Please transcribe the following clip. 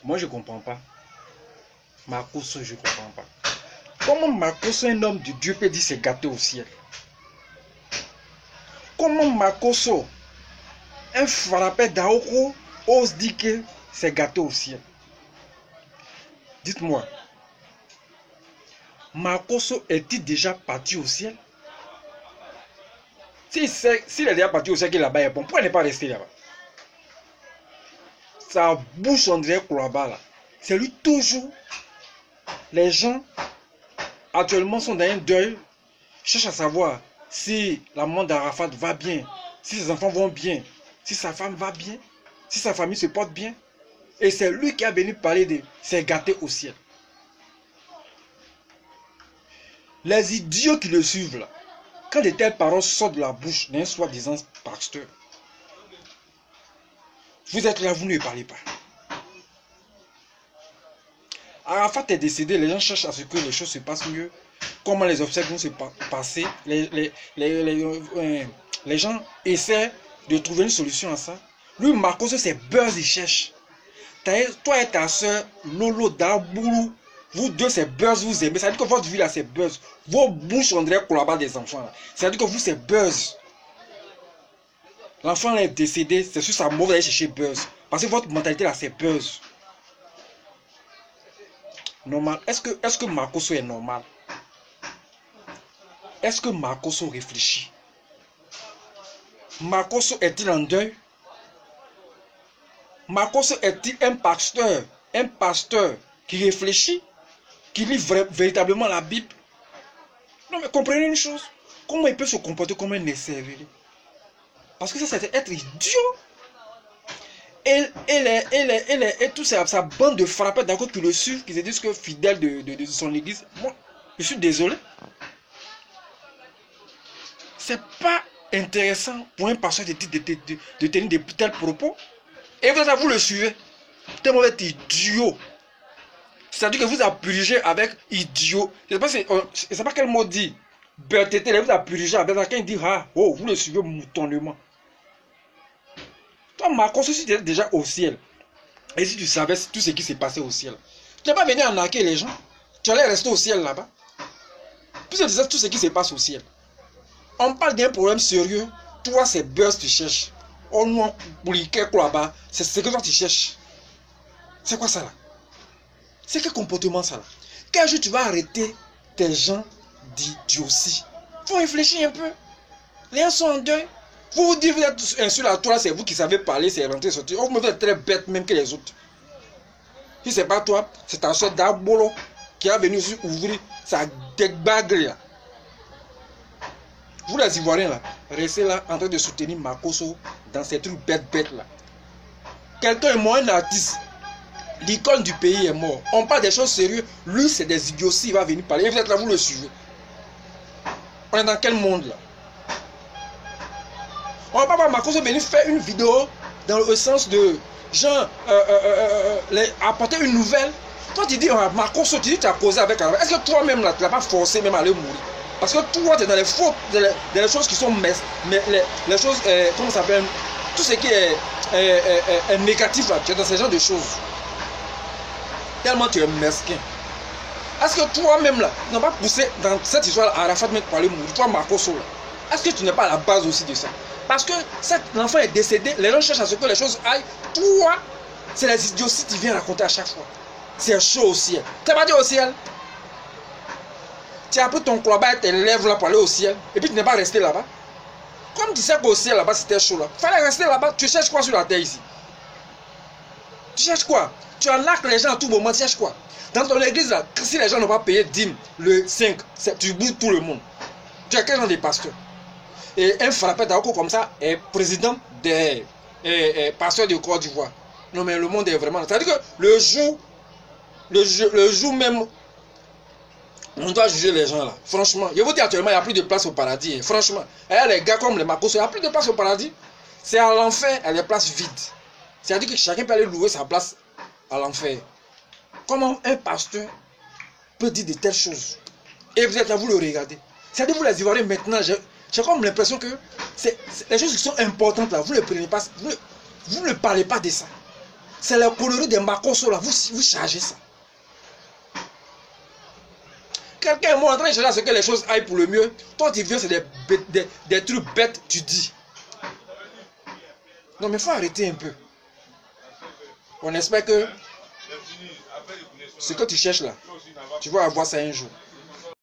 Moi, je ne comprends pas. Makosso, je ne comprends pas. Comment Makosso, un homme de Dieu, peut dire c'est gâté au ciel? Comment Makosso, un frappé d'Aoko, ose dire que c'est gâté au ciel? Dites-moi, Makosso est-il déjà parti au ciel? S'il est déjà parti au ciel, qu'il est là-bas, pourquoi il n'est pas resté là-bas? Sa bouche, on dirait Kouaba là. C'est lui toujours. Les gens actuellement sont dans un deuil, cherchent à savoir si la maman d'Arafat va bien, si ses enfants vont bien, si sa femme va bien, si sa famille se porte bien. Et c'est lui qui a venu parler de c'est gâté au ciel. Les idiots qui le suivent là, quand de telles paroles sortent de la bouche d'un soi-disant pasteur, vous êtes là, vous ne parlez pas. Arafat est décédé, les gens cherchent à ce que les choses se passent mieux. Comment les obsèques vont se passer. Les gens essaient de trouver une solution à ça. Lui, Marcos, c'est buzz, il cherche. Toi et ta soeur, Lolo Daboulou, vous deux, c'est buzz, vous aimez. Ça veut dire que votre vie là, c'est buzz. Vos bouches, on dirait Kouaba des enfants. Ça veut dire que vous, c'est buzz. L'enfant est décédé, c'est sur sa mort, vous allez chercher buzz. Parce que votre mentalité là, c'est buzz. Normal. Est-ce que Makosso est normal? Est-ce que Makosso réfléchit? Makosso est-il en deuil? Makosso est-il un pasteur qui réfléchit, qui lit véritablement la Bible? Non mais comprenez une chose, comment il peut se comporter comme un esservelé? Parce que ça c'est être idiot. Et toute sa bande de frappeurs d'accord qui le suivent, qui se disent que fidèles de son église. Moi, je suis désolé. C'est pas intéressant pour un pasteur de tenir de tels propos. Et vous le suivez. Tellement vous êtes idiot. C'est-à-dire que vous appurigez avec idiot. Je ne sais pas quel mot dit. Bertété, vous appurigez avec quelqu'un dit ah, oh, vous le suivez moutonnement. Toi, Marcos, si tu étais déjà au ciel, et si tu savais tout ce qui s'est passé au ciel, tu n'es pas venu arnaquer les gens. Tu allais rester au ciel là-bas. Puisque tu sais tout ce qui se passe au ciel. On parle d'un problème sérieux. Toi, c'est buzz tu cherches. On nous a là-bas. C'est ce que toi tu cherches. C'est quoi ça là? C'est quel comportement ça là? Quel jour tu vas arrêter tes gens d'idiotie? Il faut réfléchir un peu. Les gens sont en deuil. Vous vous dites, vous êtes un sur la toile, c'est vous qui savez parler, c'est rentrer, sortir. Oh, vous êtes très bête même que les autres. Si c'est pas toi, c'est ta soeur Dabolo qui a venu ouvrir sa bague là. Vous les Ivoiriens là, restez là en train de soutenir Makosso dans ces trucs bêtes là. Quelqu'un est mort, un artiste. L'icône du pays est mort. On parle des choses sérieuses. Lui, c'est des idioties, il va venir parler. Et vous êtes là, vous le suivez. On est dans quel monde là? On va pas voir Makosso venir faire une vidéo dans le sens de genre apporter une nouvelle. Toi tu dis Makosso, tu dis tu as causé avec Arafat. Est-ce que toi-même là tu l'as pas forcé même à aller mourir? Parce que toi tu es dans les fautes, dans les choses qui sont les choses, comment ça s'appelle, tout ce qui est négatif là, tu es dans ce genre de choses. Tellement tu es mesquin. Est-ce que toi-même là, tu n'as pas poussé dans cette histoire Arafat même pour aller mourir? Toi Makosso là, est-ce que tu n'es pas à la base aussi de ça? Parce que l'enfant est décédé, les gens cherchent à ce que les choses aillent. Toi, c'est les idioties que tu viens raconter à chaque fois. C'est chaud au ciel. Tu n'es pas dit au ciel. Tu as pris ton cloba et tes lèvres là pour aller au ciel. Et puis tu n'es pas resté là-bas. Comme tu sais qu'au ciel là-bas c'était chaud là. Il fallait rester là-bas. Tu cherches quoi sur la terre ici? Tu cherches quoi? Tu arnaques les gens à tout moment. Tu cherches quoi? Dans ton église là, si les gens n'ont pas payé dîme le 5, tu bouges tout le monde. Tu as quel genre de pasteur? Et un frappé d'Aoko comme ça est président des pasteurs de Côte d'Ivoire. Non mais le monde est vraiment... C'est-à-dire que le jour même, on doit juger les gens là. Franchement, je vous dis actuellement, il n'y a plus de place au paradis. Hein. Franchement, les gars comme les Makosso, il n'y a plus de place au paradis. C'est à l'enfer, il y a des places vides. C'est-à-dire que chacun peut aller louer sa place à l'enfer. Comment un pasteur peut dire de telles choses? Et vous êtes là, vous le regardez. C'est-à-dire que vous les Ivoiriens maintenant, j'ai comme l'impression que les choses qui sont importantes là, vous ne prenez pas, vous ne parlez pas de ça. C'est la connerie des Makoso là. Vous chargez ça. Quelqu'un est en train de chercher à ce que les choses aillent pour le mieux. Toi, tu viens, c'est des trucs bêtes, tu dis. Non, mais il faut arrêter un peu. On espère que ce que tu cherches là, tu vas avoir ça un jour.